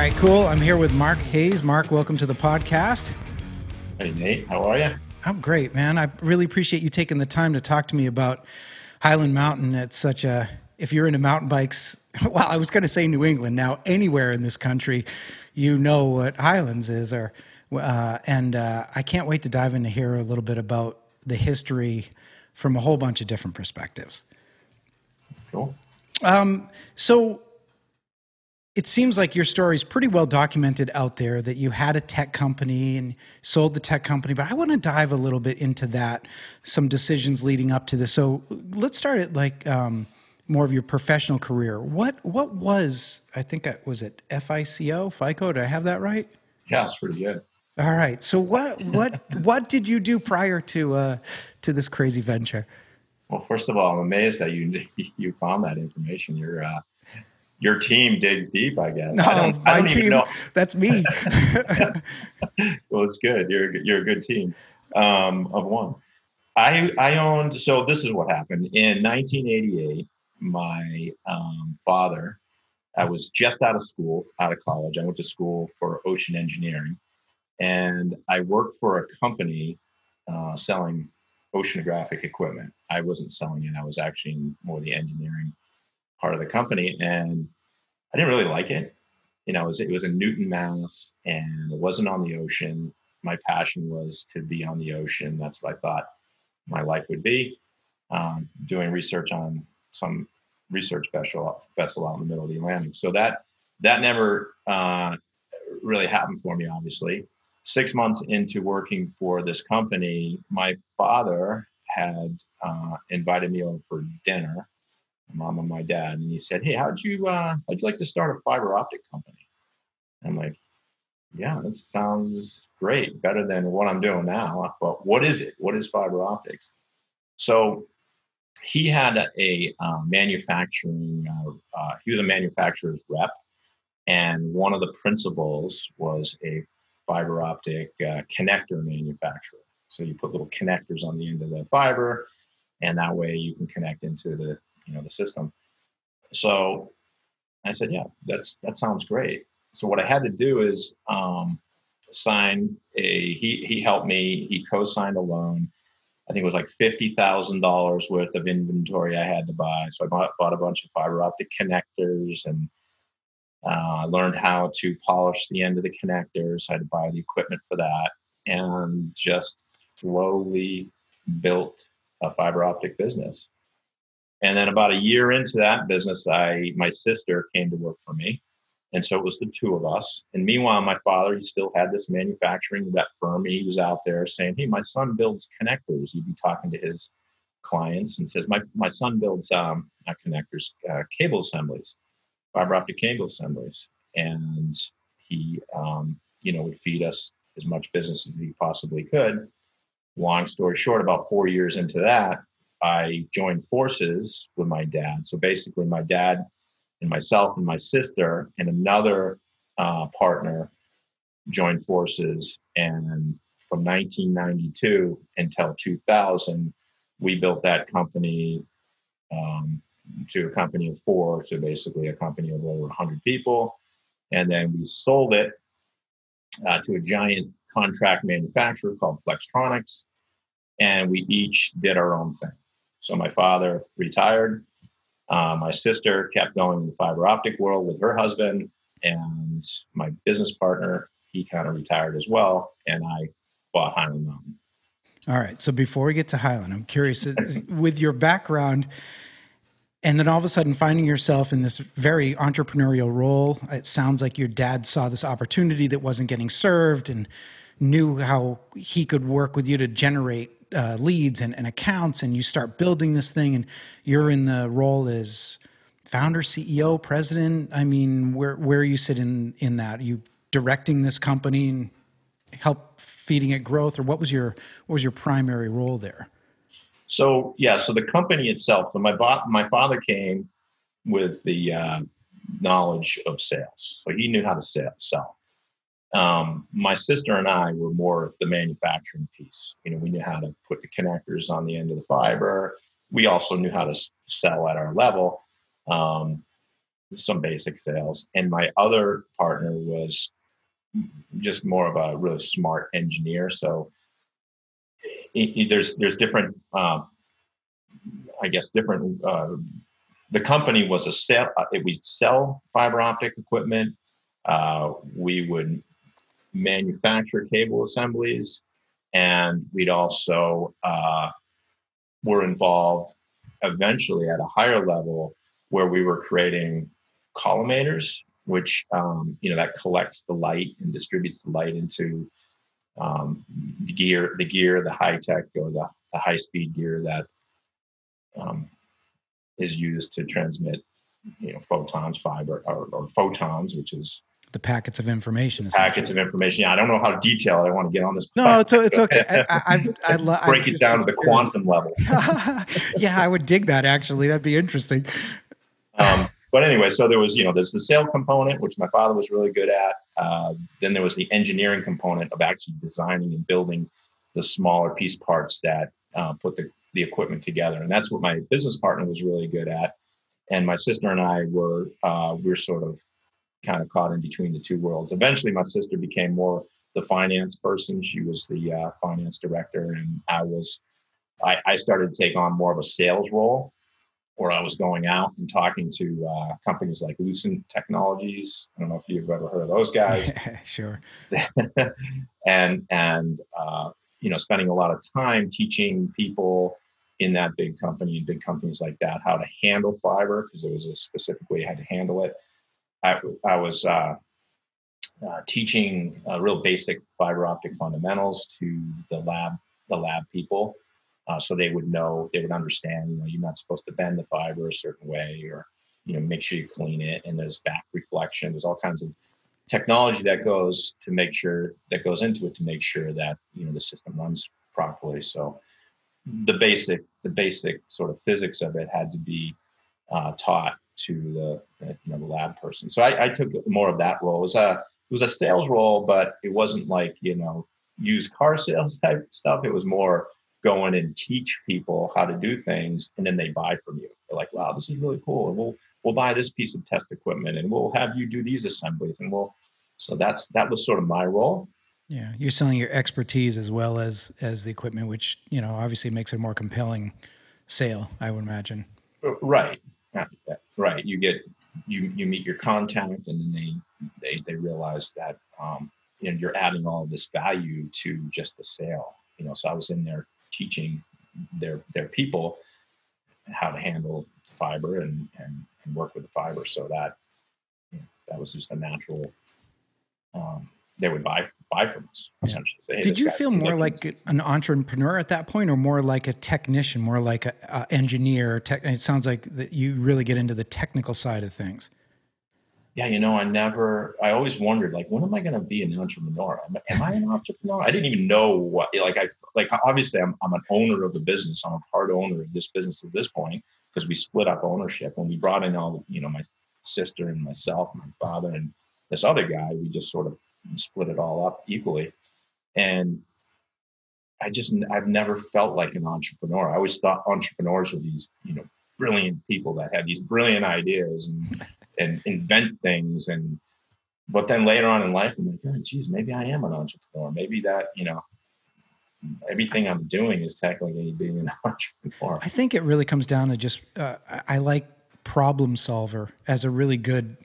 right, cool. I'm here with Mark Hayes. Mark, welcome to the podcast. Hey, Nate. How are you? I'm great, man. I really appreciate you taking the time to talk to me about Highland Mountain. It's such a, if you're into mountain bikes, well, I was going to say New England. Now, anywhere in this country, you know what Highlands is. And I can't wait to dive into here a little bit about the history from a whole bunch of different perspectives. Cool. So it seems like your story is pretty well documented out there, that you had a tech company and sold the tech company, but I want to dive a little bit into that, some decisions leading up to this. So let's start at like more of your professional career. What was, I think, was it FICO? Did I have that right? Yeah, it's pretty good. All right. So what did you do prior to this crazy venture? Well, first of all, I'm amazed that you found that information. Your team digs deep, I guess. No, I don't team, even know. That's me. Well, it's good. You're a good team of one. I owned. So this is what happened in 1988. My father. I was just out of college. I went to school for ocean engineering, and I worked for a company selling oceanographic equipment. I wasn't selling it. I was actually in more the engineering part of the company, and I didn't really like it. You know, it was in Newton, Mass, and it wasn't on the ocean. My passion was to be on the ocean. That's what I thought my life would be. Doing research on some research vessel out in the middle of the Atlantic. So that never really happened for me, obviously. 6 months into working for this company, my father had invited me over for dinner, my mom and my dad, and he said, "Hey, how'd you like to start a fiber optic company?" I'm like, "Yeah, this sounds great, better than what I'm doing now. But what is it? What is fiber optics?" So he had a manufacturing. He was a manufacturer's rep, and one of the principals was a fiber optic connector manufacturer. So you put little connectors on the end of the fiber, and that way you can connect into the system. So I said, "Yeah, that sounds great." So what I had to do is sign he helped me. He co-signed a loan. I think it was like $50,000 worth of inventory I had to buy. So I bought a bunch of fiber optic connectors, and I learned how to polish the end of the connectors. I had to buy the equipment for that, and just slowly built a fiber optic business. And then about a year into that business, my sister came to work for me. And so it was the two of us. And meanwhile, my father, he still had this manufacturing rep firm. He was out there saying, "Hey, my son builds connectors." He'd be talking to his clients and says, my son builds not connectors, cable assemblies, fiber optic cable assemblies. And he, would feed us as much business as he possibly could. Long story short, about 4 years into that, I joined forces with my dad. So basically my dad and myself and my sister and another partner joined forces. And from 1992 until 2000, we built that company to a company of four, so basically a company of over 100 people. And then we sold it to a giant contract manufacturer called Flextronics. And we each did our own thing. So my father retired. My sister kept going in the fiber optic world with her husband, and my business partner, he kind of retired as well, and I bought Highland Mountain. All right. So before we get to Highland, I'm curious, with your background, and then all of a sudden finding yourself in this very entrepreneurial role, it sounds like your dad saw this opportunity that wasn't getting served and knew how he could work with you to generate leads and accounts, and you start building this thing, and you're in the role as founder, CEO, president. I mean, where you sit in that? Are you directing this company and help feeding it growth, or what was your primary role there? So the company itself. So my father came with the knowledge of sales, so he knew how to sell. My sister and I were more the manufacturing piece. We knew how to put the connectors on the end of the fiber. We also knew how to sell at our level. some basic sales. And my other partner was just more of a really smart engineer. So there's different, I guess, different. The company was a sell. We sell fiber optic equipment. We would manufacture cable assemblies, and we'd also were involved eventually at a higher level where we were creating collimators, which that collects the light and distributes the light into the gear, the high tech or the high speed gear that is used to transmit, fiber or photons, which is the packets of information. Packets of information. Yeah, I don't know how detailed I want to get on this. No, it's okay. Break it down to the quantum level. Yeah, I would dig that, actually. That'd be interesting. But anyway, so there was, there's the sale component, which my father was really good at. Then there was the engineering component of actually designing and building the smaller piece parts that put the equipment together. And that's what my business partner was really good at. And my sister and I we're sort of kind of caught in between the two worlds. Eventually, my sister became more the finance person. She was the finance director, and I started to take on more of a sales role, where I was going out and talking to companies like Lucent Technologies. I don't know if you've ever heard of those guys. Sure. and spending a lot of time teaching people in that big companies like that how to handle fiber, because there was a specific way you had to handle it. I was teaching real basic fiber optic fundamentals to the lab people, so they would understand. You're not supposed to bend the fiber a certain way, or make sure you clean it. And there's back reflection. There's all kinds of technology that goes into it to make sure that the system runs properly. So the basic sort of physics of it had to be taught to the lab person. So I took more of that role. It was a sales role, but it wasn't like used car sales type stuff. It was more go in and teach people how to do things, and then they buy from you. They're like, wow, this is really cool. And we'll buy this piece of test equipment, and we'll have you do these assemblies, and so that was sort of my role. Yeah, you're selling your expertise as well as the equipment, which obviously makes it a more compelling sale, I would imagine. Right. You meet your contact, and then they realize that you're adding all of this value to just the sale. So I was in there teaching their people how to handle fiber and work with the fiber, so that was just a natural. They would buy from us, essentially. So, hey, did you feel more like an entrepreneur at that point, or more like a technician, more like an engineer? It sounds like that you really get into the technical side of things. Yeah, I always wondered, like, when am I going to be an entrepreneur? Am I an entrepreneur? I didn't even know what, obviously I'm an owner of the business. I'm a part owner of this business at this point, because we split up ownership. When we brought in all, my sister and myself, my father, and this other guy, we just sort of split it all up equally. And I've never felt like an entrepreneur. I always thought entrepreneurs were these, brilliant people that had these brilliant ideas and invent things. But then later on in life, I'm like, oh, geez, maybe I am an entrepreneur. Maybe that, everything I'm doing is technically being an entrepreneur. I think it really comes down to just, I like problem solver as a really good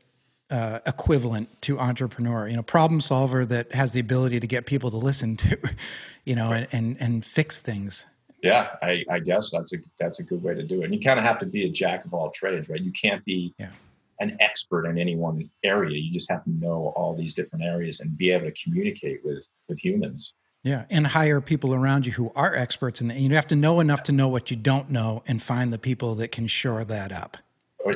equivalent to entrepreneur. Problem solver that has the ability to get people to listen to, right. and fix things. Yeah, I guess that's a good way to do it. And you kind of have to be a jack of all trades, right? You can't be an expert in any one area. You just have to know all these different areas and be able to communicate with humans. Yeah, and hire people around you who are experts in it. You have to know enough to know what you don't know, and find the people that can shore that up.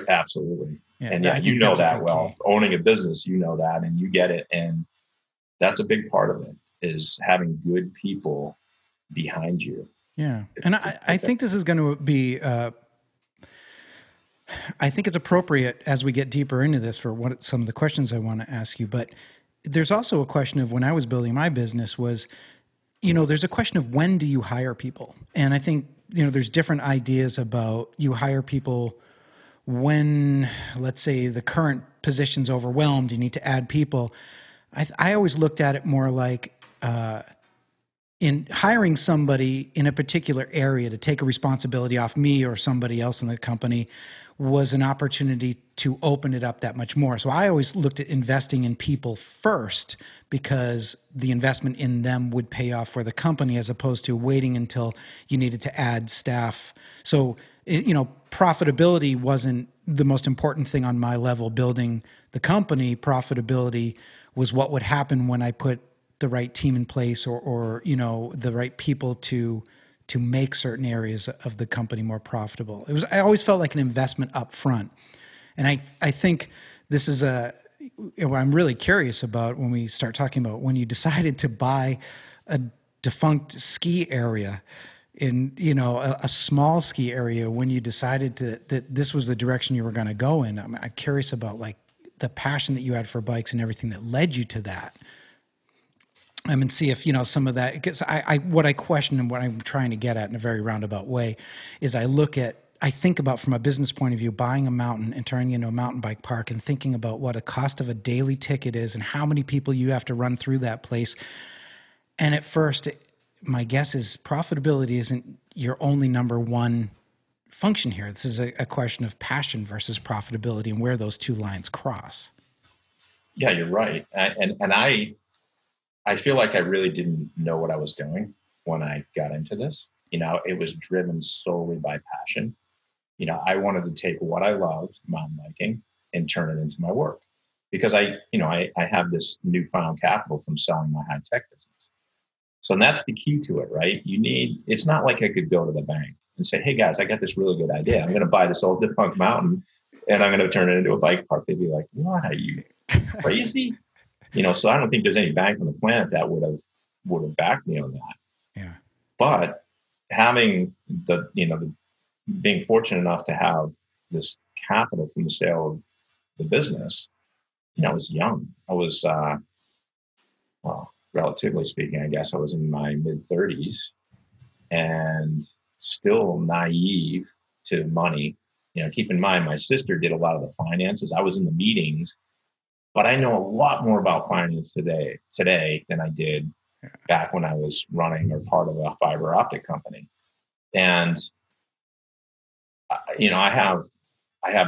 Absolutely. Yeah, and you know that well. Key. Owning a business, you know that, and you get it. And that's a big part of it, is having good people behind you. Yeah. And I think this is going to be, I think it's appropriate as we get deeper into this for some of the questions I want to ask you. But there's also a question of, when I was building my business, was, there's a question of, when do you hire people? And I think, there's different ideas about, you hire people when, let's say, the current position's overwhelmed, you need to add people. I always looked at it more like in hiring somebody in a particular area to take a responsibility off me or somebody else in the company was an opportunity to open it up that much more. So I always looked at investing in people first because the investment in them would pay off for the company as opposed to waiting until you needed to add staff. So, profitability wasn't the most important thing on my level building the company. Profitability was what would happen when I put the right team in place or the right people to make certain areas of the company more profitable. I always felt like an investment up front. And I think this is what I'm really curious about when we start talking about when you decided to buy a defunct ski area in, a small ski area, when you decided that this was the direction you were going to go in. I'm curious about like the passion that you had for bikes and everything that led you to that. And see if, some of that, because what I question and what I'm trying to get at in a very roundabout way is I think about from a business point of view, buying a mountain and turning it into a mountain bike park and thinking about what a cost of a daily ticket is and how many people you have to run through that place. And at first, my guess is profitability isn't your only number one function here. This is a question of passion versus profitability and where those two lines cross. Yeah, you're right. And I feel like I really didn't know what I was doing when I got into this. It was driven solely by passion. I wanted to take what I loved, mountain biking, and turn it into my work because I have this newfound capital from selling my high tech business. So that's the key to it, right? It's not like I could go to the bank and say, hey guys, I got this really good idea. I'm going to buy this old defunct mountain and I'm going to turn it into a bike park. They'd be like, what, are you crazy? So I don't think there's any bank on the planet that would have backed me on that. Yeah. But having being fortunate enough to have this capital from the sale of the business, I was young. I was, relatively speaking, I guess I was in my mid-30s and still naive to money. Keep in mind, my sister did a lot of the finances. I was in the meetings. But I know a lot more about finance today than I did back when I was running or part of a fiber optic company. And I have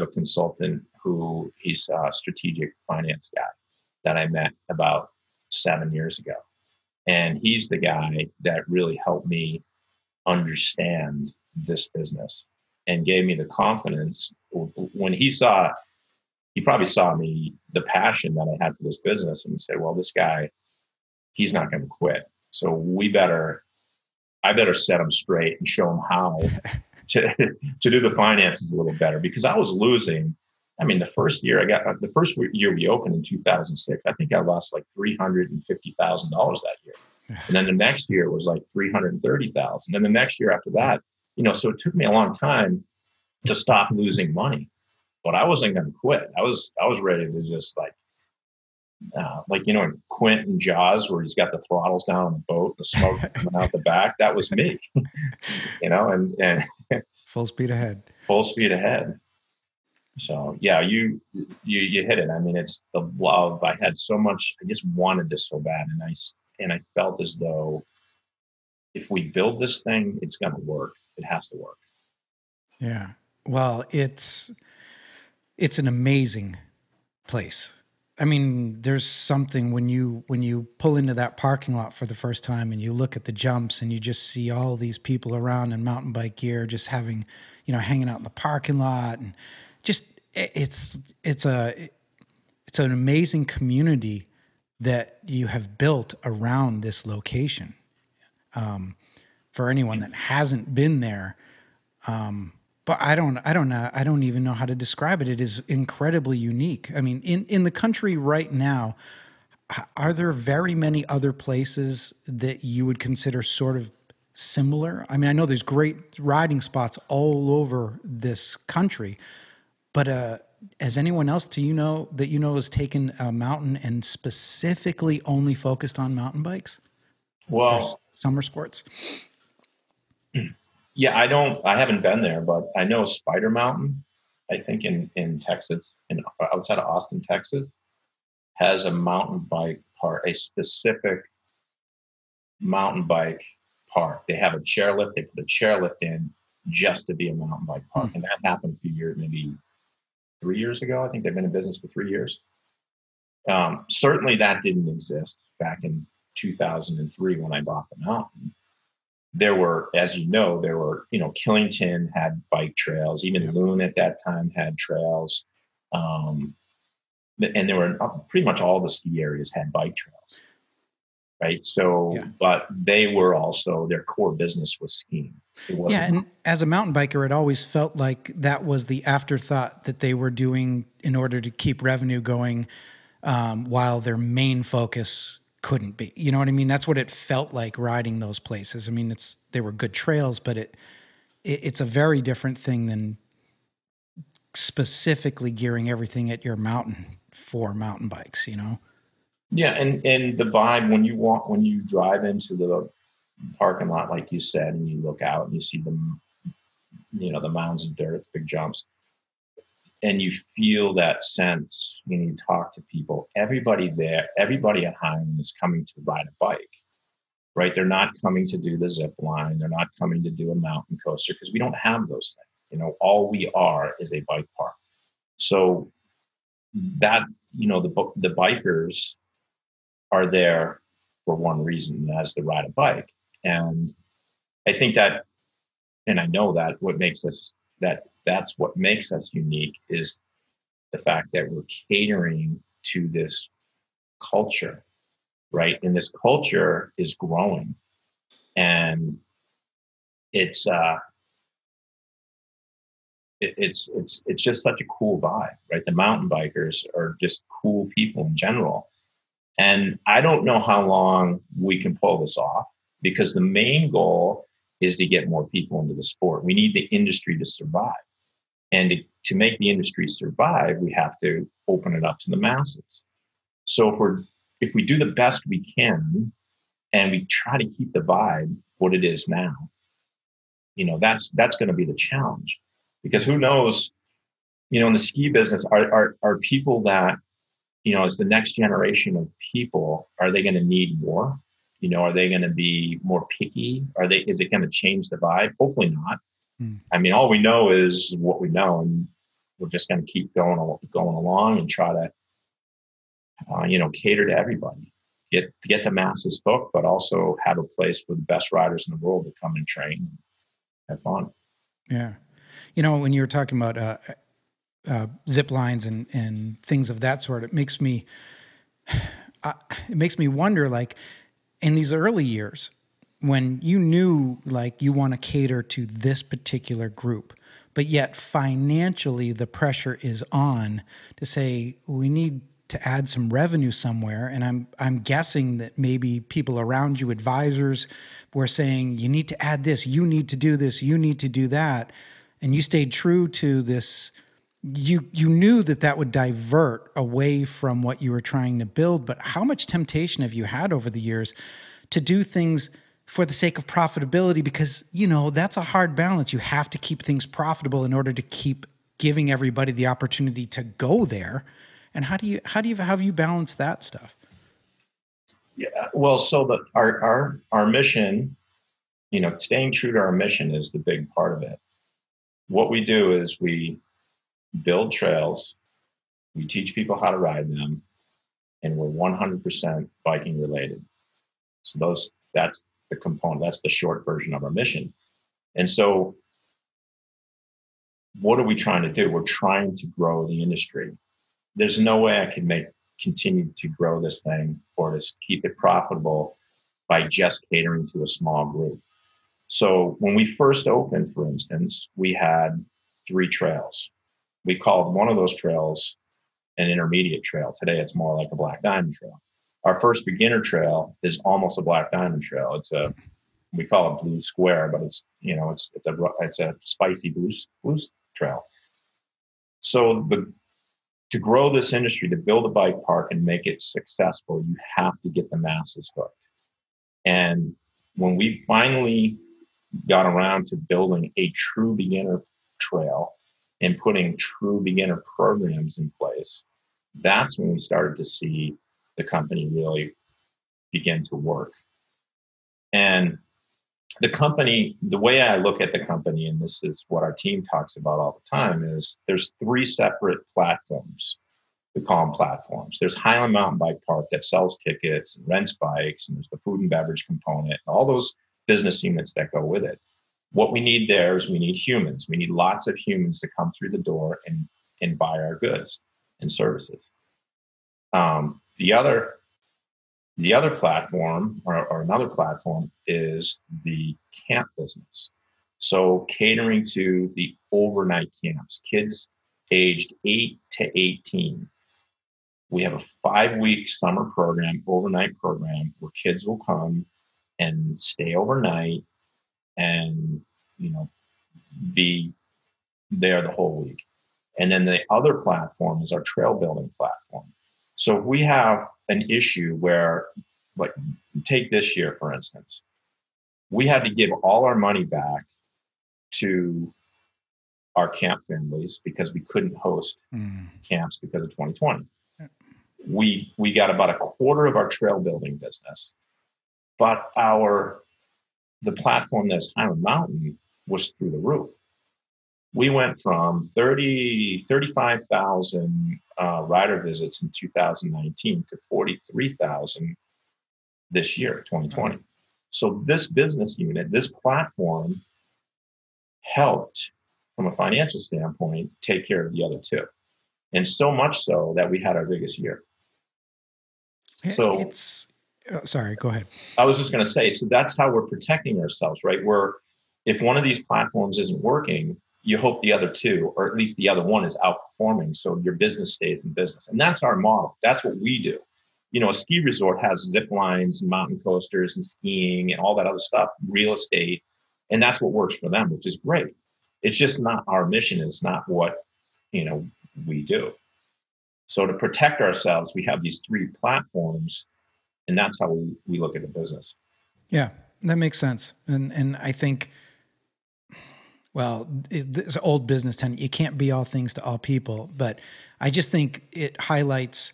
a consultant who he's a strategic finance guy that I met about 7 years ago, and he's the guy that really helped me understand this business and gave me the confidence when he probably saw me, the passion that I had for this business, and said, well, this guy, he's not going to quit. So I better set him straight and show him how to do the finances a little better, because I was losing. I mean, the first year we opened in 2006, I think I lost like $350,000 that year. And then the next year was like $330,000. And then the next year after that, so it took me a long time to stop losing money. But I wasn't going to quit. I was ready to just in Quint and Jaws, where he's got the throttles down on the boat, the smoke coming out the back. That was me, and full speed ahead. Full speed ahead. So yeah, you hit it. I mean, it's the love. I had so much. I just wanted this so bad, and I felt as though if we build this thing, it's going to work. It has to work. Yeah. Well, it's an amazing place. I mean, there's something when you pull into that parking lot for the first time and you look at the jumps and you just see all these people around in mountain bike gear, just having, hanging out in the parking lot, and just it's an amazing community that you have built around this location. For anyone that hasn't been there, but I don't know. I don't even know how to describe it. It is incredibly unique. I mean, in the country right now, are there very many other places that you would consider sort of similar? I mean, I know there's great riding spots all over this country, but has anyone else that has taken a mountain and specifically only focused on mountain bikes? Well, summer sports. Yeah, I haven't been there, but I know Spider Mountain I think in Texas, outside of Austin, Texas, has a mountain bike park, a specific mountain bike park. They have a chairlift. They put a chairlift in just to be a mountain bike park. And that happened a few years, maybe 3 years ago. I think they've been in business for 3 years. Certainly that didn't exist back in 2003 when I bought the mountain. There were, as you know, Killington had bike trails. Even Loon at that time had trails. And there were pretty much all the ski areas had bike trails. Right. So, but they were also, their core business was skiing. And as a mountain biker, it always felt like that was the afterthought that they were doing in order to keep revenue going, while their main focus couldn't be. You know what I mean? That's what it felt like riding those places. I mean, they were good trails, but it's a very different thing than specifically gearing everything at your mountain for mountain bikes, you know? Yeah, and the vibe when you drive into the parking lot, like you said, and you look out and you see the mounds of dirt, big jumps, and you feel that sense when you talk to people. Everybody at Highland is coming to ride a bike, right? They're not coming to do the zip line. They're not coming to do a mountain coaster because we don't have those things. You know, all we are is a bike park. So that, the bikers are there for one reason, and that's to ride a bike. And I think that, and I know that that's what makes us unique is the fact that we're catering to this culture, right? And this culture is growing, and it's just such a cool vibe, right? The mountain bikers are just cool people in general. And I don't know how long we can pull this off, because the main goal is to get more people into the sport. We need the industry to survive. And to make the industry survive, we have to open it up to the masses. So if we do the best we can and we try to keep the vibe what it is now, that's going to be the challenge. Because who knows, in the ski business, are people that, as the next generation of people, are they going to need more? Are they going to be more picky? Is it going to change the vibe? Hopefully not. I mean, all we know is what we know, and we're just going to keep going along and try to, cater to everybody, get the masses hooked, but also have a place for the best riders in the world to come and train and have fun. Yeah. When you were talking about zip lines and things of that sort, it makes me wonder, like, in these early years when you knew, like, you want to cater to this particular group, but yet financially the pressure is on to say we need to add some revenue somewhere. And I'm guessing that maybe people around you, advisors, were saying, you need to add this, you need to do this, you need to do that. And you stayed true to this. You knew that would divert away from what you were trying to build, but how much temptation have you had over the years to do things for the sake of profitability? Because, that's a hard balance. You have to keep things profitable in order to keep giving everybody the opportunity to go there. And how have you balanced that stuff? Yeah, well, so our mission, staying true to our mission is the big part of it. What we do is we build trails, we teach people how to ride them, and we're 100% biking related. So that's the component, that's the short version of our mission. And so what are we trying to do? We're trying to grow the industry. There's no way I can continue to grow this thing or to keep it profitable by just catering to a small group. So when we first opened, for instance, we had 3 trails. We called one of those trails an intermediate trail. Today, it's more like a black diamond trail. Our first beginner trail is almost a black diamond trail. We call it blue square, but it's a spicy blue trail. So to grow this industry, to build a bike park and make it successful, you have to get the masses hooked. And when we finally got around to building a true beginner trail, and putting true beginner programs in place, that's when we started to see the company really begin to work. And the company, the way I look at the company, and this is what our team talks about all the time, is there's 3 separate platforms. We call them platforms. There's Highland Mountain Bike Park that sells tickets and rents bikes, and there's the food and beverage component, and all those business units that go with it. What we need there is we need humans. We need lots of humans to come through the door and buy our goods and services. The other platform or another platform is the camp business. So catering to the overnight camps, kids aged 8 to 18. We have a 5-week summer program, overnight program, where kids will come and stay overnight and, be there the whole week. And then the other platform is our trail building platform. So if we have an issue where, like, take this year, for instance, we had to give all our money back to our camp families because we couldn't host camps because of 2020. We got about a quarter of our trail building business, but the platform that's Highland Mountain was through the roof. We went from 35,000 rider visits in 2019 to 43,000 this year, 2020. So this business unit, this platform, helped from a financial standpoint take care of the other 2. And so much so that we had our biggest year. So sorry, go ahead. I was just going to say, so that's how we're protecting ourselves, right? If one of these platforms isn't working, you hope the other 2, or at least the other one, is outperforming, so your business stays in business. And that's our model. That's what we do. A ski resort has zip lines and mountain coasters and skiing and all that other stuff, real estate, and that's what works for them, which is great. It's just not our mission. It's not what, we do. So to protect ourselves, we have these 3 platforms, and that's how we look at the business. Yeah, that makes sense. And I think, well, it's old business tenet. You can't be all things to all people, but I just think it highlights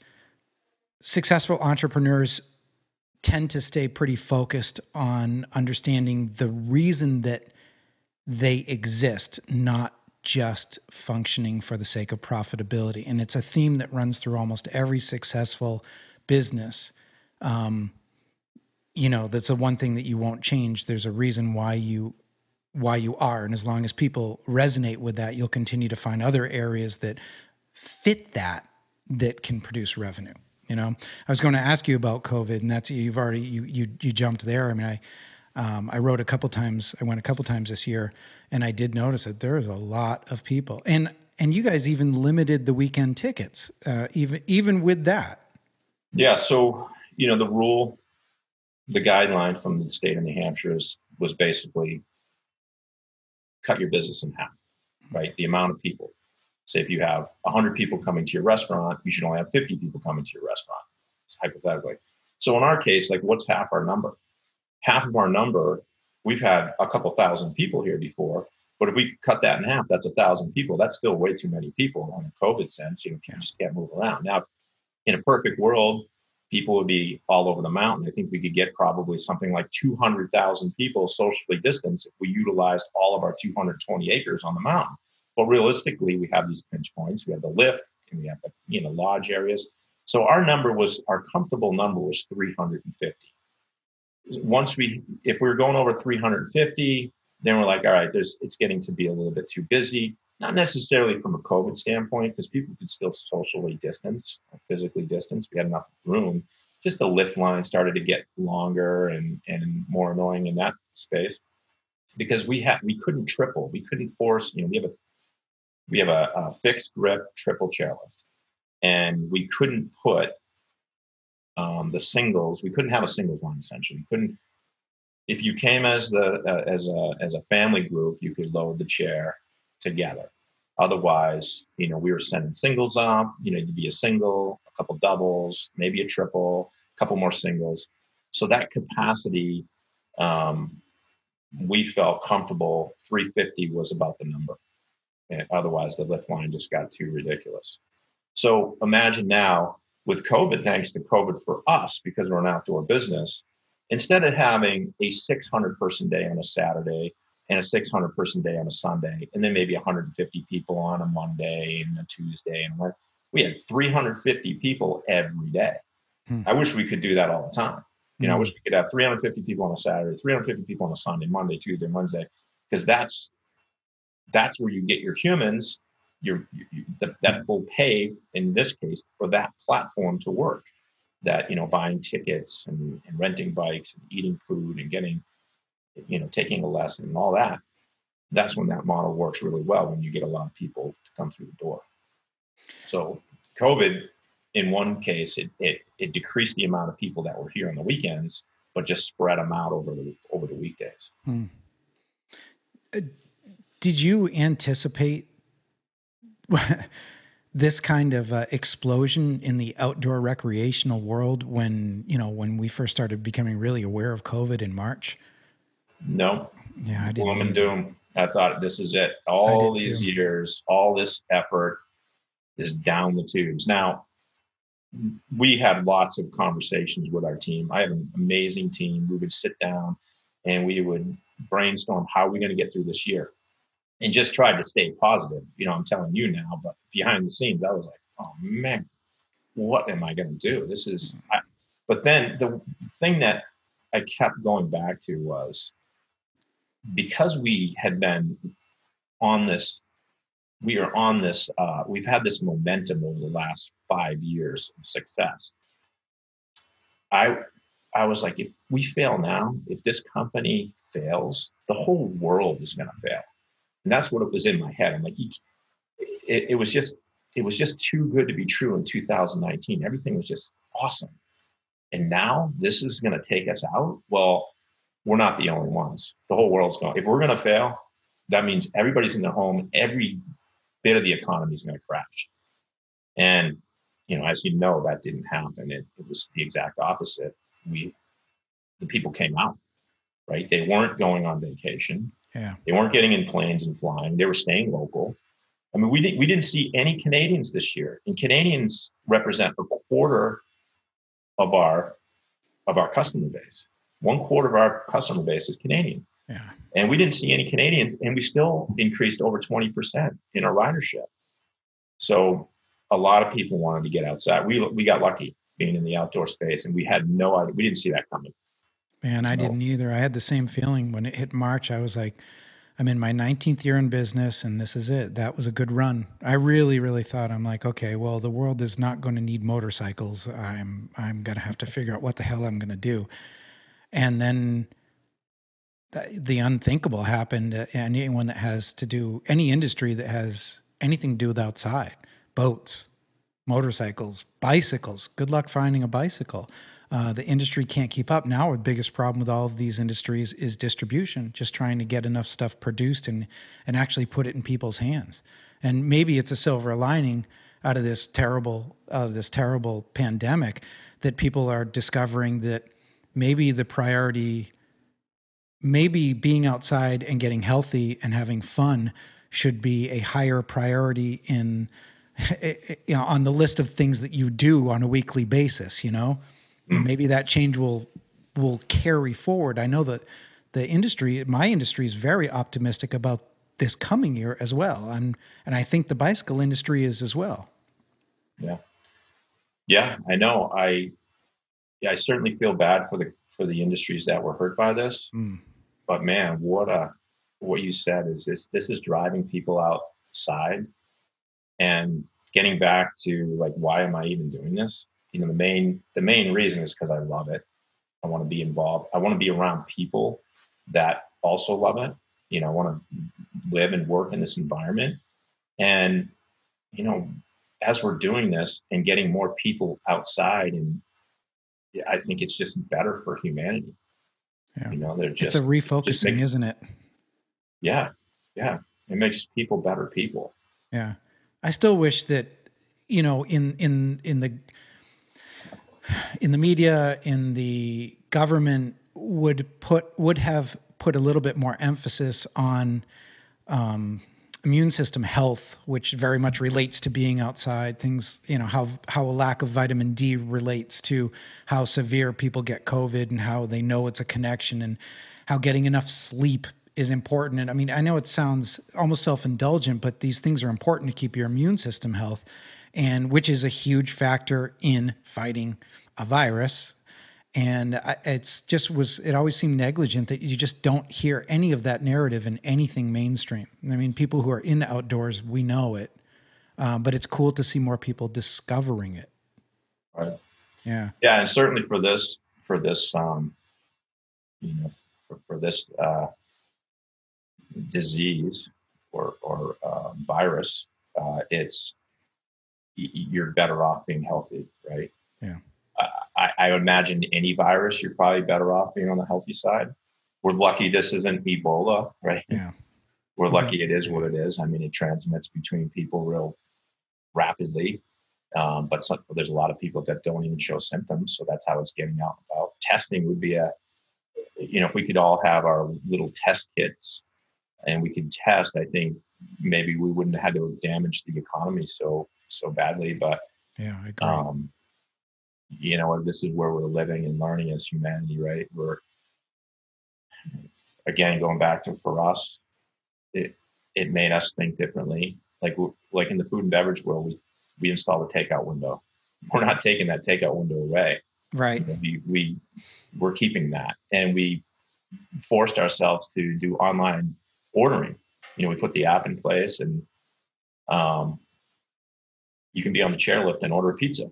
successful entrepreneurs tend to stay pretty focused on understanding the reason that they exist, not just functioning for the sake of profitability. And it's a theme that runs through almost every successful business. That's the one thing that you won't change. There's a reason why you are. And as long as people resonate with that, you'll continue to find other areas that fit that can produce revenue. I was going to ask you about COVID, and that's, you've already, you jumped there. I mean, I rode a couple times. I went a couple times this year, and I did notice that there was a lot of people, and you guys even limited the weekend tickets, even with that. Yeah. So, the guideline from the state of New Hampshire was basically cut your business in half, right? The amount of people. Say if you have 100 people coming to your restaurant, you should only have 50 people coming to your restaurant, hypothetically. So in our case, like, what's half our number? Half of our number, we've had a couple thousand people here before, but if we cut that in half, that's 1,000 people. That's still way too many people on a COVID sense. You just can't move around. Now, in a perfect world, people would be all over the mountain. I think we could get probably something like 200,000 people socially distanced if we utilized all of our 220 acres on the mountain. But realistically, we have these pinch points. We have the lift, and we have the lodge areas. So our comfortable number was 350. If we were going over 350, then we're like, all right, it's getting to be a little bit too busy. Not necessarily from a COVID standpoint, because people could still socially distance, or physically distance. We had enough room. Just the lift line started to get longer and more annoying in that space, because we couldn't triple. We couldn't force. We have a fixed grip triple chairlift, and we couldn't put the singles. We couldn't have a singles line, essentially. We couldn't. If you came as a family group, you could load the chair together. Otherwise, we were sending singles up. You'd be a single, a couple doubles, maybe a triple, a couple more singles. So that capacity, we felt comfortable. 350 was about the number. And otherwise, the lift line just got too ridiculous. So imagine now with COVID, thanks to COVID for us, because we're an outdoor business, instead of having a 600 person day on a Saturday and a 600 person day on a Sunday, and then maybe 150 people on a Monday and a Tuesday, and we had 350 people every day. I wish we could do that all the time. You know, I wish we could have 350 people on a Saturday, 350 people on a Sunday, Monday, Tuesday, Wednesday, because that's where you get your humans, that will pay in this case for that platform to work. That, you know, buying tickets and renting bikes and eating food and getting, you know, taking a lesson and all that. That's when that model works really well, when you get a lot of people to come through the door. So COVID, in one case, it decreased the amount of people that were here on the weekends, but just spread them out over the weekdays. Did you anticipate this kind of explosion in the outdoor recreational world when we first started becoming really aware of COVID in March? No. Yeah, I didn't. Gloom and doom. I thought, this is it. All these years, all this effort is down the tubes. Now, we had lots of conversations with our team. I have an amazing team. We would sit down and we would brainstorm how we're going to get through this year, and just tried to stay positive. You know, I'm telling you now, but behind the scenes, I was like, oh man, what am I going to do? This is, but then the thing that I kept going back to was, because we had been on this, we've had this momentum over the last 5 years of success. I was like, if we fail now, if this company fails, the whole world is going to fail. And that's what it was in my head. I'm like, it was just too good to be true in 2019. Everything was just awesome. And now this is going to take us out. Well, we're not the only ones. The whole world's going. If we're going to fail, that means everybody's in their home. Every bit of the economy is going to crash. And, you know, as you know, that didn't happen. It was the exact opposite. The people came out, right? They weren't going on vacation. Yeah. They weren't getting in planes and flying. They were staying local. I mean, we didn't see any Canadians this year, and Canadians represent a quarter of our customer base. 1/4 of our customer base is Canadian. Yeah. And we didn't see any Canadians, and we still increased over 20% in our ridership. So a lot of people wanted to get outside. We got lucky being in the outdoor space, and we had no idea. We didn't see that coming. Man, I didn't either. I had the same feeling when it hit March. I was like, I'm in my 19th year in business, and this is it. That was a good run. I really, really thought, I'm like, okay, well, the world is not going to need motorcycles. I'm going to have to figure out what the hell I'm going to do. And then the unthinkable happened. Anyone that has to do, any industry that has anything to do with outside, boats, motorcycles, bicycles, good luck finding a bicycle. The industry can't keep up. Now, the biggest problem with all of these industries is distribution, just trying to get enough stuff produced and actually put it in people's hands. And maybe it's a silver lining out of this terrible pandemic, that people are discovering that maybe the priority, maybe being outside and getting healthy and having fun should be a higher priority in, you know, on the list of things that you do on a weekly basis, you know? And maybe that change will carry forward. I know that my industry is very optimistic about this coming year as well. And I think the bicycle industry is as well. Yeah. Yeah, I know. I certainly feel bad for the industries that were hurt by this. But man, what you said is this is driving people outside and getting back to, like, why am I even doing this? You know, the main reason is because I love it. I want to be involved. I want to be around people that also love it. You know, I want to live and work in this environment. And, you know, as we're doing this and getting more people outside, and I think it's just better for humanity. Yeah. You know, it's a refocusing, isn't it? Yeah. Yeah. It makes people better people. Yeah. I still wish that, you know, in the media, in the government would have put a little bit more emphasis on immune system health, which very much relates to being outside, things, you know, how a lack of vitamin D relates to how severe people get COVID and how they know it's a connection, and how getting enough sleep is important. And I mean, I know it sounds almost self-indulgent, but these things are important to keep your immune system health, and which is a huge factor in fighting a virus. And it always seemed negligent that you just don't hear any of that narrative in anything mainstream. I mean, people who are in outdoors, we know it, but it's cool to see more people discovering it. Right. Yeah. Yeah. And certainly for this, you know, for this disease or virus, you're better off being healthy, right? Yeah. I imagine any virus, you're probably better off being on the healthy side. We're lucky this isn't Ebola, right? Yeah. We're lucky it is what it is. I mean, it transmits between people real rapidly. But there's a lot of people that don't even show symptoms. So that's how it's getting out and about. Testing would be if we could all have our little test kits and we could test, I think maybe we wouldn't have had to damage the economy so badly. But yeah, I agree. This is where we're living and learning as humanity, right? We're, again, going back to, for us, it made us think differently. Like in the food and beverage world, we installed a takeout window. We're not taking that takeout window away. Right. We're keeping that. And we forced ourselves to do online ordering. We put the app in place, and you can be on the chairlift and order a pizza.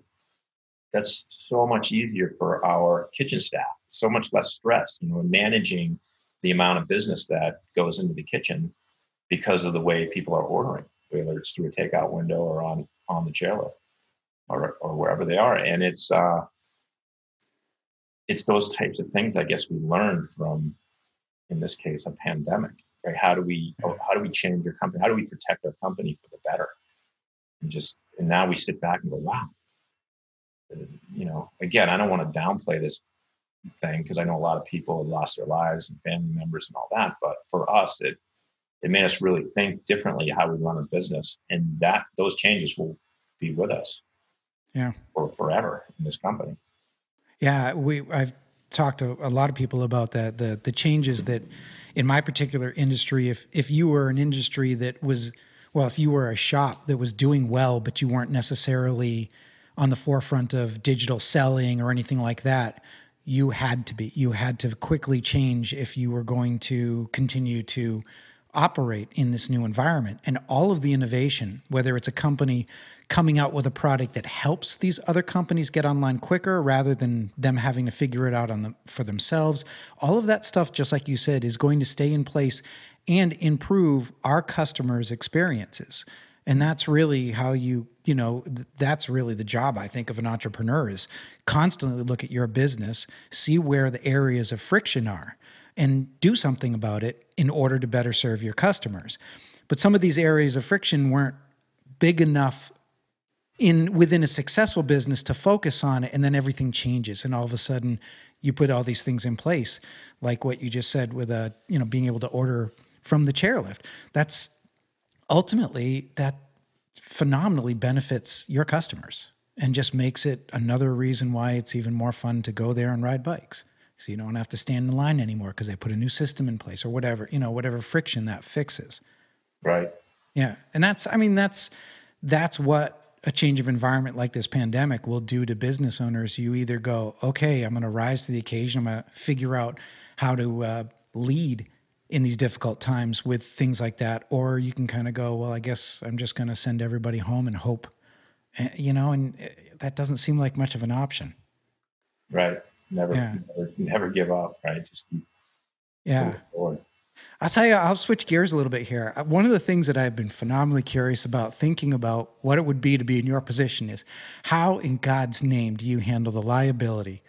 That's so much easier for our kitchen staff, so much less stress, managing the amount of business that goes into the kitchen because of the way people are ordering, whether it's through a takeout window or on the chairlift or wherever they are. And it's those types of things, I guess, we learned from, in this case, a pandemic, right? How do we change your company? How do we protect our company for the better? And now we sit back and go, wow. Again, I don't want to downplay this thing because I know a lot of people have lost their lives and family members and all that. But for us, it made us really think differently how we run a business, and those changes will be with us, for forever in this company. Yeah, I've talked to a lot of people about that. The changes that in my particular industry, if you were an industry that was, well, if you were a shop that was doing well, but you weren't necessarily on the forefront of digital selling or anything like that, you had to quickly change if you were going to continue to operate in this new environment. And all of the innovation, whether it's a company coming out with a product that helps these other companies get online quicker rather than them having to figure it out for themselves, all of that stuff, just like you said, is going to stay in place and improve our customers' experiences. And that's really how that's really the job, I think, of an entrepreneur, is constantly look at your business, see where the areas of friction are, and do something about it in order to better serve your customers. But some of these areas of friction weren't big enough within a successful business to focus on it, and then everything changes, and all of a sudden you put all these things in place, like what you just said with being able to order from the chairlift. That's ultimately, that phenomenally benefits your customers and just makes it another reason why it's even more fun to go there and ride bikes. So you don't have to stand in line anymore because they put a new system in place or whatever, whatever friction that fixes. Right. Yeah. And that's what a change of environment like this pandemic will do to business owners. You either go, okay, I'm going to rise to the occasion. I'm going to figure out how to lead in these difficult times with things like that. Or you can kind of go, well, I guess I'm just going to send everybody home and hope, and that doesn't seem like much of an option. Right. Never give up, right? Just keep moving forward. I'll tell you, I'll switch gears a little bit here. One of the things that I've been phenomenally curious about, thinking about what it would be to be in your position, is how in God's name do you handle the liability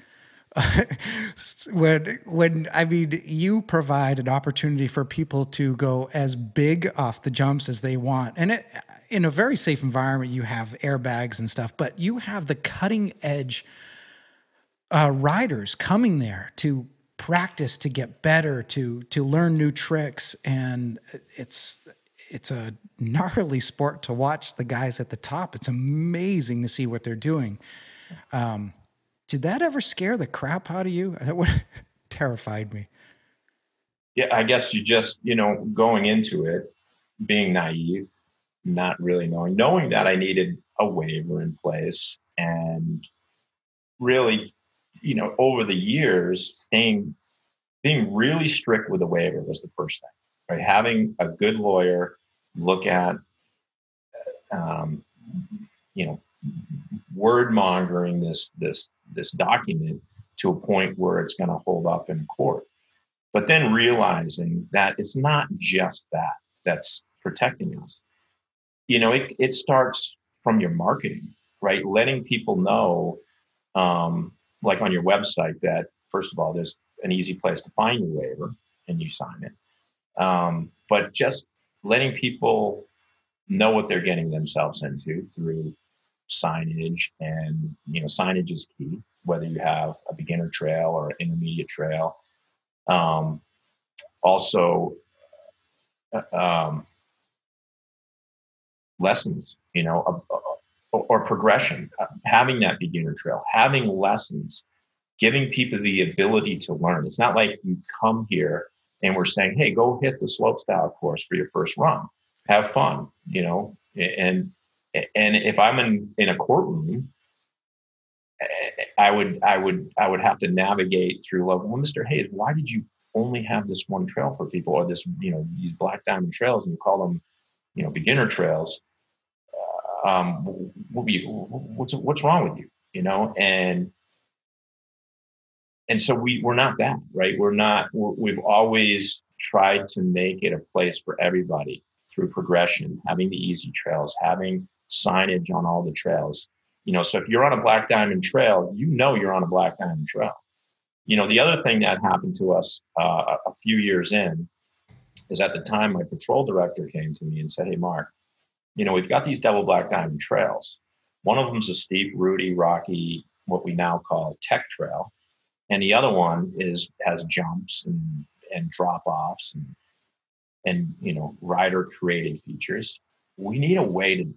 when you provide an opportunity for people to go as big off the jumps as they want, and in a very safe environment, you have airbags and stuff, but you have the cutting edge riders coming there to practice, to get better, to learn new tricks, and it's a gnarly sport to watch the guys at the top. It's amazing to see what they're doing. Did that ever scare the crap out of you? That would terrified me. Yeah, I guess you just, going into it, being naive, not really knowing that I needed a waiver in place, and really, over the years, being really strict with the waiver was the first thing, right? Having a good lawyer look at, um, word mongering this document to a point where it's going to hold up in court. But then realizing that it's not just that's protecting us. It starts from your marketing, right? Letting people know, like on your website, that first of all, there's an easy place to find your waiver and you sign it. But just letting people know what they're getting themselves into through signage, and signage is key, whether you have a beginner trail or an intermediate trail. Also, lessons, or progression, having that beginner trail, having lessons, giving people the ability to learn. It's not like you come here and we're saying, hey, go hit the slopestyle course for your first run, have fun, and if I'm in a courtroom, I would have to navigate through, well, Mr. Hayes, why did you only have this one trail for people, or this, these black diamond trails, and you call them, beginner trails? What's wrong with you? And so we're not that, right? We've always tried to make it a place for everybody through progression, having the easy trails, having signage on all the trails. So if you're on a black diamond trail, you're on a black diamond trail. The other thing that happened to us a few years in is, at the time, my patrol director came to me and said, hey, Mark, we've got these double black diamond trails. One of them's a steep, rooty, rocky, what we now call tech trail. And the other one has jumps and drop-offs and rider created features. We need a way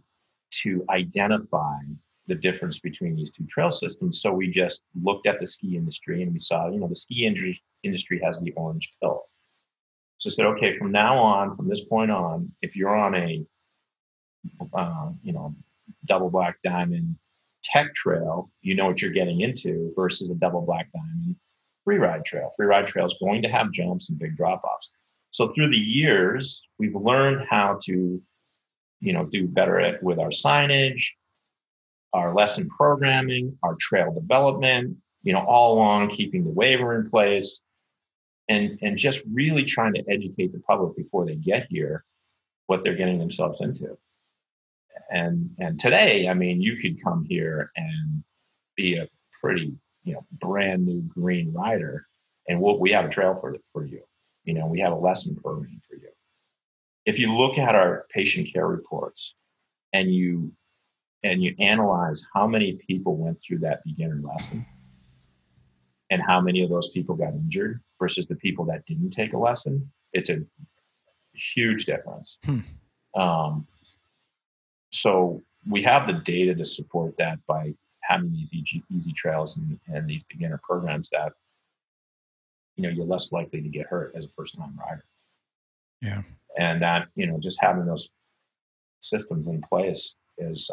to identify the difference between these two trail systems. So we just looked at the ski industry and we saw, the ski industry has the orange pill. So I said, okay, from this point on, if you're on a double black diamond tech trail, you know what you're getting into, versus a double black diamond free ride trail. Free ride trail is going to have jumps and big drop-offs. So through the years, we've learned how to, do better with our signage, our lesson programming, our trail development, all along keeping the waiver in place, and just really trying to educate the public before they get here what they're getting themselves into. And today, you could come here and be a pretty, brand new green rider, and we have a trail for you. We have a lesson program for you. If you look at our patient care reports and you analyze how many people went through that beginner lesson and how many of those people got injured versus the people that didn't take a lesson, it's a huge difference. So we have the data to support that by having these easy trails and these beginner programs that, you're less likely to get hurt as a first-time rider. Yeah. And that, just having those systems in place is,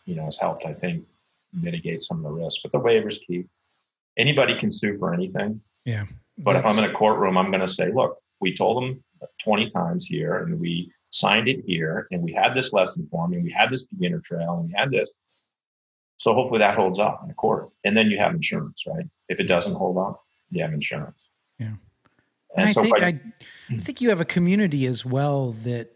has helped, I think, mitigate some of the risks. But the waiver's key. Anybody can sue for anything. Yeah. But if I'm in a courtroom, I'm going to say, look, we told them 20 times here, and we signed it here, and we had this lesson form, and we had this beginner trail, and we had this. So hopefully that holds up in a court. And then you have insurance, right? If it doesn't hold up, you have insurance. Yeah. And so I think you have a community as well that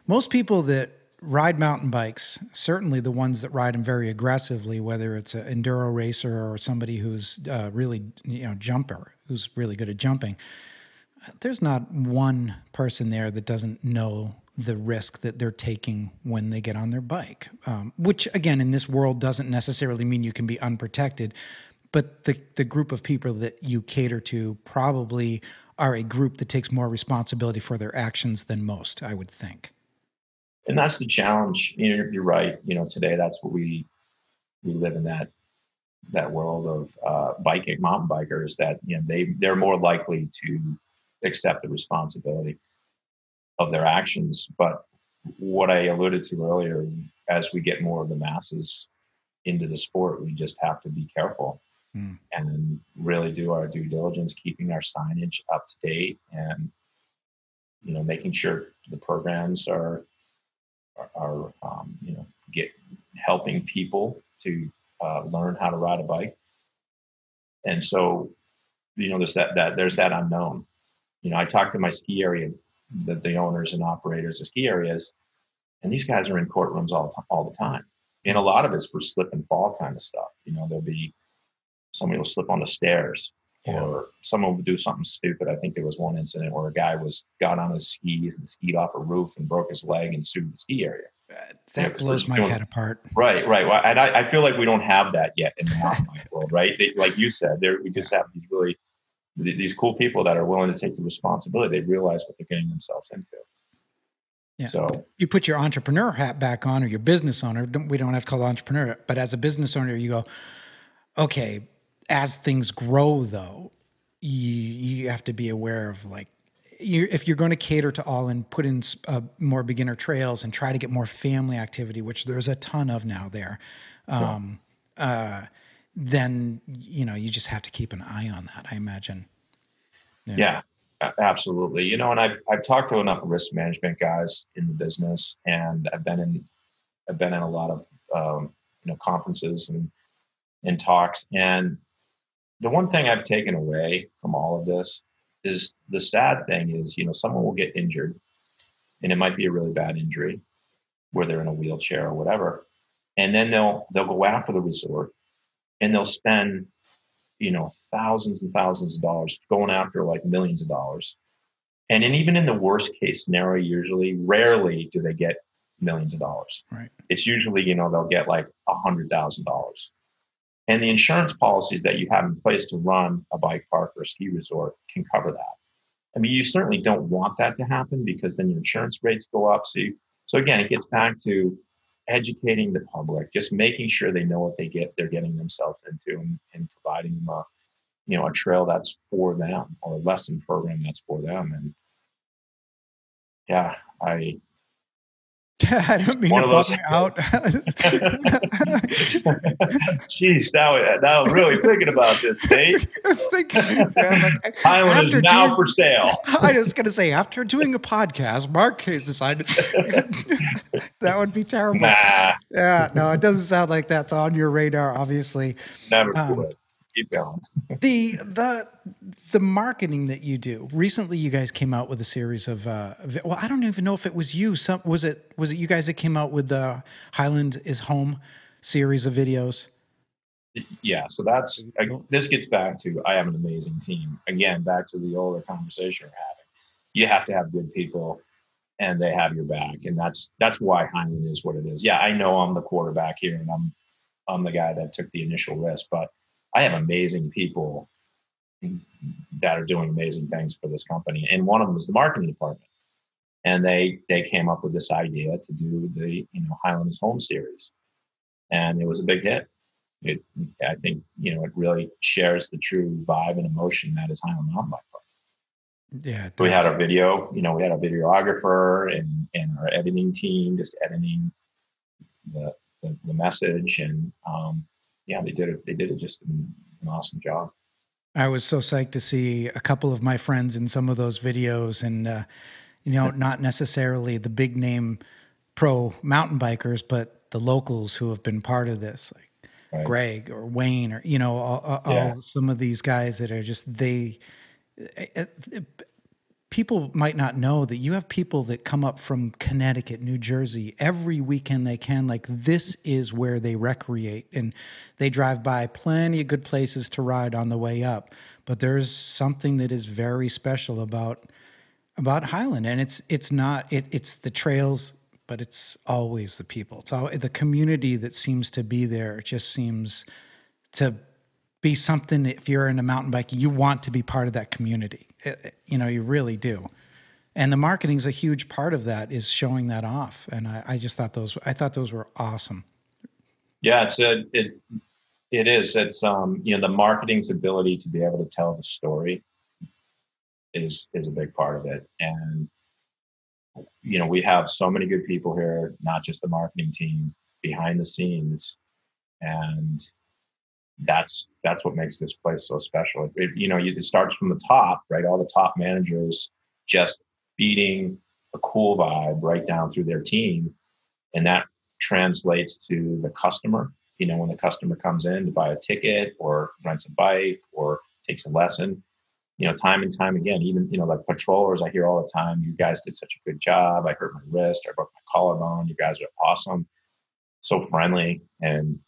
most people that ride mountain bikes, certainly the ones that ride them very aggressively, whether it's an enduro racer or somebody who's really, jumper, who's really good at jumping, there's not one person there that doesn't know the risk that they're taking when they get on their bike, which again, in this world doesn't necessarily mean you can be unprotected, but the group of people that you cater to probably are a group that takes more responsibility for their actions than most, I would think. And that's the challenge. You're right. Today that's what we live in, that world of biking, mountain bikers, that they're more likely to accept the responsibility of their actions. But what I alluded to earlier, as we get more of the masses into the sport, we just have to be careful and really do our due diligence, keeping our signage up to date, and making sure the programs are get helping people to learn how to ride a bike. And so there's that unknown. I talk to my ski area, the owners and operators of ski areas, and these guys are in courtrooms all the time. And a lot of it's for slip and fall kind of stuff. There'll be somebody will slip on the stairs, or someone will do something stupid. I think there was one incident where a guy got on his skis and skied off a roof and broke his leg and sued the ski area. That blows my head apart. Right. Well, and I feel like we don't have that yet in the mountain bike world, right? Like you said, we just have these cool people that are willing to take the responsibility. They realize what they're getting themselves into. Yeah. So you put your entrepreneur hat back on, or your business owner. We don't have to call it entrepreneur, but as a business owner, you go, okay, as things grow though, you have to be aware of, like, if you're going to cater to all and put in more beginner trails and try to get more family activity, which there's a ton of now there, then, you just have to keep an eye on that, I imagine. Yeah, absolutely. And I've talked to enough risk management guys in the business, and I've been in a lot of, conferences and talks. And the one thing I've taken away from all of this is, the sad thing is, someone will get injured, and it might be a really bad injury where they're in a wheelchair or whatever. And then they'll go after the resort, and they'll spend, thousands and thousands of dollars going after, like, millions of dollars. And then even in the worst case scenario, rarely do they get millions of dollars. Right. It's usually, they'll get like $100,000. And the insurance policies that you have in place to run a bike park or a ski resort can cover that. I mean, you certainly don't want that to happen, because then your insurance rates go up. So again, it gets back to educating the public, just making sure they know what they're getting themselves into, and providing them a trail that's for them, or a lesson program that's for them. And yeah, I don't mean to bum you out. Jeez, now I'm really thinking about this, Dave. I was thinking, Highland is now for sale. I was going to say, after doing a podcast, Mark has decided that would be terrible. Nah. Yeah, no, it doesn't sound like that's on your radar, obviously. Never would. Keep going. The marketing that you do. Recently, you guys came out with a series of well, I don't even know if it was you. Was it you guys that came out with the Highland is Home series of videos? Yeah, so this gets back to, I have an amazing team. Again, back to the older conversation we're having. You have to have good people, and they have your back, and that's why Highland is what it is. Yeah, I know I'm the quarterback here, and I'm the guy that took the initial risk, but I have amazing people that are doing amazing things for this company. And one of them is the marketing department. And they came up with this idea to do the, Highland is Home series. And it was a big hit. I think, it really shares the true vibe and emotion that is Highland Mountain Bike Park. Yeah. We had our video, we had a videographer and our editing team just editing the message. And, they did it just an awesome job. I was so psyched to see a couple of my friends in some of those videos, and not necessarily the big name pro mountain bikers, but the locals who have been part of this, like right. Greg or Wayne, or all some of these guys that are just people might not know that you have people that come up from Connecticut, New Jersey, every weekend they can. Like, this is where they recreate, and they drive by plenty of good places to ride on the way up. But there's something that is very special about Highland, and it's the trails, but it's always the people. It's all the community that seems to be there. It just seems to be something. If you're in a mountain bike, you want to be part of that community. You really do. And the marketing is a huge part of that, is showing that off. And I just thought those were awesome. Yeah, it is. It's the marketing's ability to be able to tell the story is a big part of it. And we have so many good people here, not just the marketing team, behind the scenes, and that's what makes this place so special. It starts from the top, right? All the top managers just feeding a cool vibe right down through their team, and that translates to the customer. When the customer comes in to buy a ticket or rents a bike or takes a lesson, time and time again, even, like patrollers, I hear all the time, you guys did such a good job. I hurt my wrist, I broke my collarbone. You guys are awesome. So friendly. And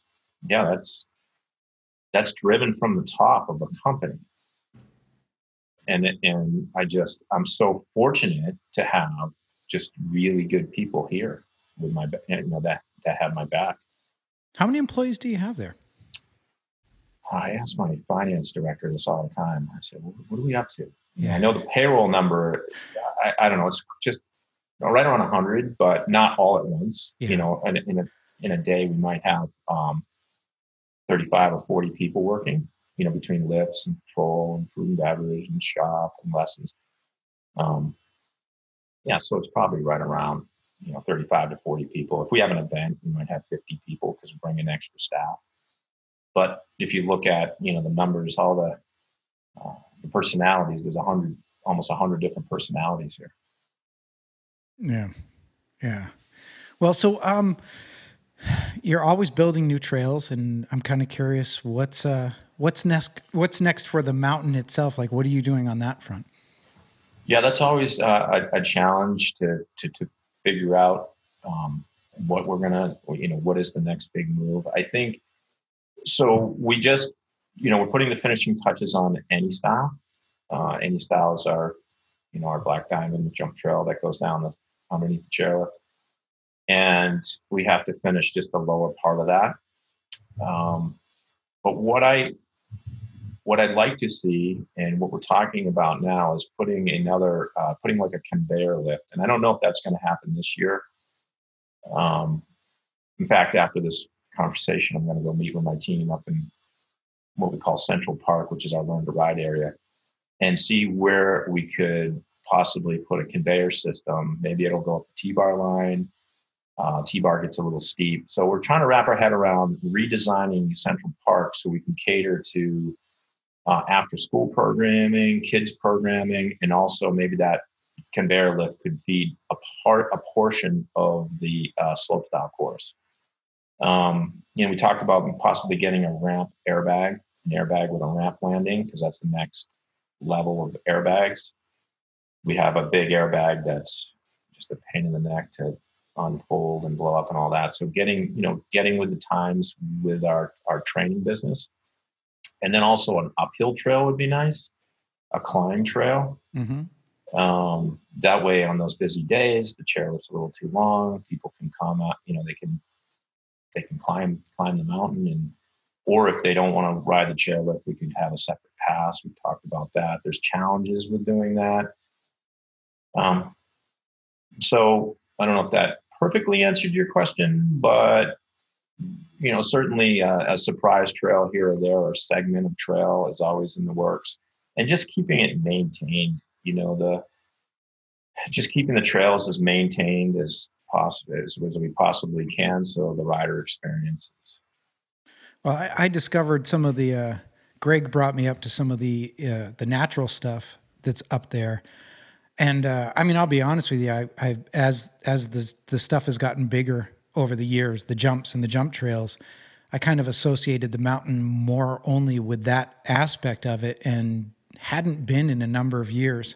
yeah, that's driven from the top of the company. And I'm so fortunate to have just really good people here with my, that have my back. How many employees do you have there? I ask my finance director this all the time. I said, what are we up to? Yeah. I know the payroll number, I don't know, it's just right around 100, but not all at once. Yeah. In a day, we might have 35 or 40 people working, between lifts and patrol and food and beverage and shop and lessons. So it's probably right around, 35 to 40 people. If we have an event, we might have 50 people because we bring in extra staff. But if you look at, the numbers, all the personalities, there's almost 100 different personalities here. Yeah. Yeah. Well, so, you're always building new trails, and I'm kind of curious what's next for the mountain itself. Like, what are you doing on that front? Yeah, that's always a challenge to figure out what we're gonna, what is the next big move. I think so. We just, we're putting the finishing touches on any style. Any styles are, our Black Diamond jump trail that goes down underneath the chairlift, and we have to finish just the lower part of that. But what I'd like to see, and what we're talking about now, is putting like a conveyor lift. And I don't know if that's going to happen this year. In fact, after this conversation, I'm going to go meet with my team up in what we call Central Park, which is our Learn to Ride area, and see where we could possibly put a conveyor system. Maybe it'll go up the T-bar line. T-bar gets a little steep. So we're trying to wrap our head around redesigning Central Park so we can cater to after school programming, kids programming, and also maybe that conveyor lift could feed a portion of the slopestyle course. We talked about possibly getting an airbag with a ramp landing, because that's the next level of airbags. We have a big airbag that's just a pain in the neck to unfold and blow up and all that. So getting with the times with our training business. And then also an uphill trail would be nice, a climb trail. Mm-hmm. That way, on those busy days, the chairlift's a little too long. People can come out, they can climb the mountain, or if they don't want to ride the chairlift, we could have a separate pass. We talked about that. There's challenges with doing that. So I don't know if that perfectly answered your question, but certainly a surprise trail here or there, or a segment of trail is always in the works, and just keeping it maintained. Just keeping the trails as maintained as possible, as we possibly can, so the rider experiences. Well, I discovered some of the. Greg brought me up to some of the natural stuff that's up there. And I'll be honest with you. As the stuff has gotten bigger over the years, the jumps and the jump trails, I kind of associated the mountain more only with that aspect of it, and hadn't been in a number of years.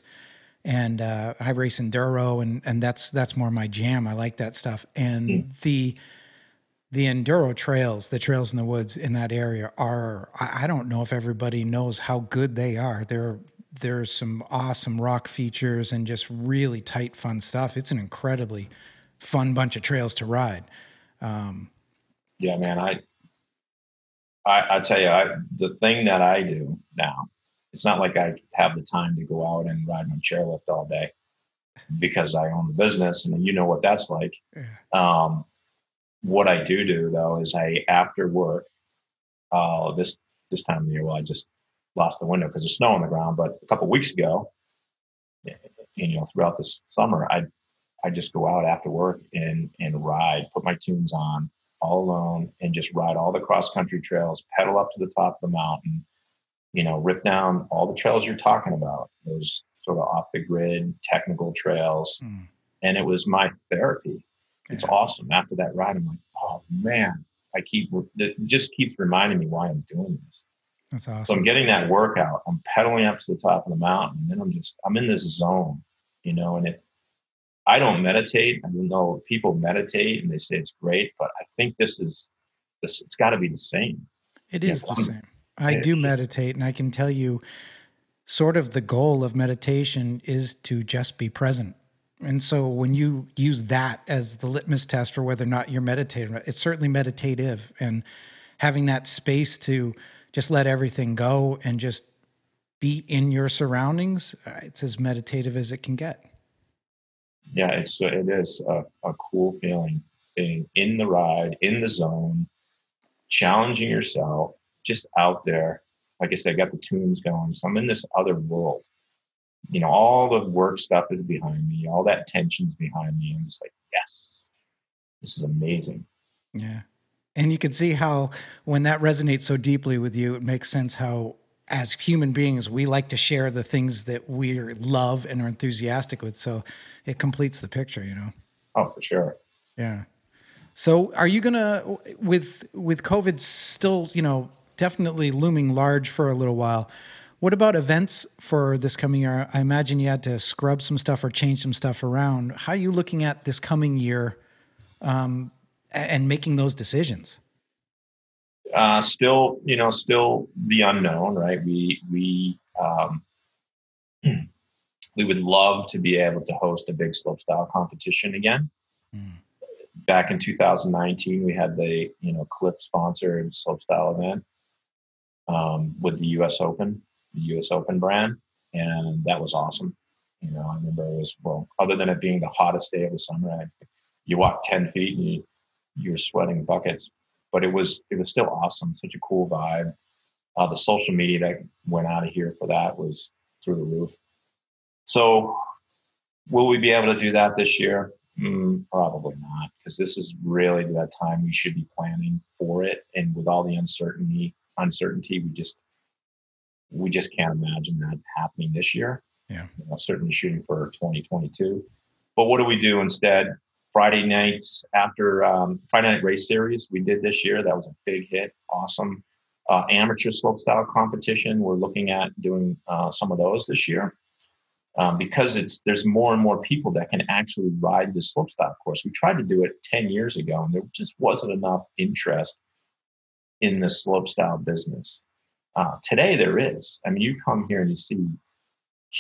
And I race enduro, and that's more my jam. I like that stuff. And the enduro trails, the trails in the woods in that area I don't know if everybody knows how good they are. There's some awesome rock features and just really tight, fun stuff. It's an incredibly fun bunch of trails to ride. Yeah, man. I tell you, the thing that I do now It's not like I have the time to go out and ride my chairlift all day because I own the business, and you know what that's like. Yeah. What I do though is after work, this time of year, well, I just lost the window because there's snow on the ground. But a couple of weeks ago, throughout this summer, I just go out after work and ride, put my tunes on all alone, and just ride all the cross country trails, pedal up to the top of the mountain, rip down all the trails you're talking about, those sort of off the grid technical trails. And it was my therapy. It's awesome. After that ride, I'm like, oh man, it just keeps reminding me why I'm doing this. That's awesome. So I'm getting that workout. I'm pedaling up to the top of the mountain, and then I'm in this zone, and I don't meditate. I know people meditate and they say it's great, but I think it's got to be the same. It is the same. I do meditate, and I can tell you sort of the goal of meditation is to just be present. And so when you use that as the litmus test for whether or not you're meditating, it's certainly meditative, and having that space to just let everything go and just be in your surroundings, it's as meditative as it can get. Yeah, it is a cool feeling, being in the ride, in the zone, challenging yourself, just out there. Like I said, I got the tunes going, so I'm in this other world. All the work stuff is behind me. All that tension's behind me. I'm just like, yes, this is amazing. Yeah. And you can see how when that resonates so deeply with you, it makes sense how as human beings, we like to share the things that we love and are enthusiastic with. So it completes the picture, Oh, for sure. Yeah. So are you going to, with COVID still, definitely looming large for a little while, what about events for this coming year? I imagine you had to scrub some stuff or change some stuff around. How are you looking at this coming year and making those decisions? Still the unknown, right? We would love to be able to host a big slopestyle competition again. Back in 2019, we had the Cliff sponsored slopestyle event with the U.S. Open brand, and that was awesome. I remember it was, other than it being the hottest day of the summer, you walked 10 feet and you were sweating buckets, but it was still awesome. Such a cool vibe. The social media that went out of here for that was through the roof. So will we be able to do that this year? Probably not, because this is really that time we should be planning for it. And with all the uncertainty, we just can't imagine that happening this year. Yeah. Certainly shooting for 2022. But what do we do instead? Friday nights after Friday night race series we did this year. That was a big hit. Awesome. Amateur slopestyle competition. We're looking at doing some of those this year. Because there's more and more people that can actually ride the slopestyle course. We tried to do it 10 years ago, and there just wasn't enough interest in the slopestyle business. Today there is. I mean, you come here and you see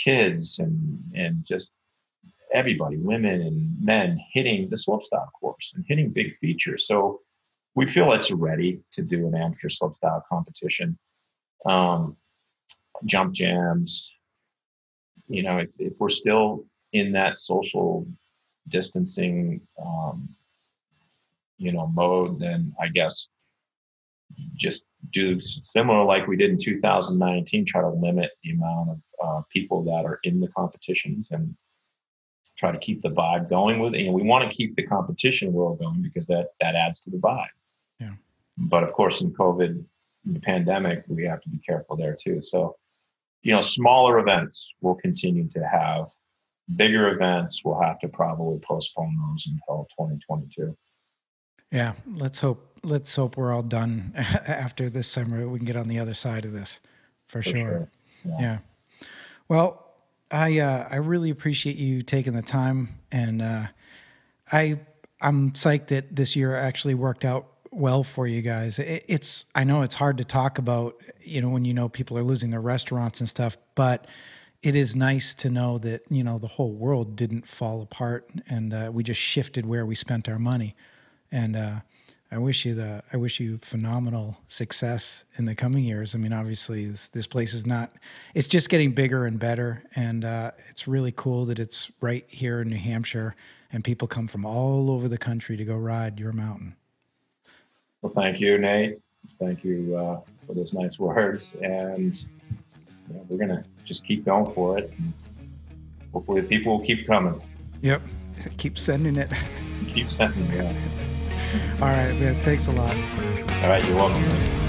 kids and just everybody, women and men, hitting the slopestyle course and hitting big features. So we feel it's ready to do an amateur slopestyle competition. Jump jams. If we're still in that social distancing, mode, then I guess just do similar like we did in 2019, try to limit the amount of people that are in the competitions and try to keep the vibe going with it. And we want to keep the competition world going because that adds to the vibe. Yeah. But of course, in COVID, in the pandemic, we have to be careful there too. So, smaller events will continue to have. Bigger events, we'll have to probably postpone those until 2022. Yeah, let's hope we're all done after this summer. We can get on the other side of this for sure. Yeah. Well, I really appreciate you taking the time, and I'm psyched that this year actually worked out well for you guys. I know it's hard to talk about, when people are losing their restaurants and stuff, but it is nice to know that, the whole world didn't fall apart, and we just shifted where we spent our money. And I wish you phenomenal success in the coming years. I mean, obviously this place is it's just getting bigger and better. And it's really cool that it's right here in New Hampshire and people come from all over the country to go ride your mountain. Well, thank you, Nate. Thank you for those nice words. And we're going to just keep going for it. And hopefully people will keep coming. Yep. Keep sending it. Keep sending it. All right, man. Thanks a lot. All right. You're welcome, man.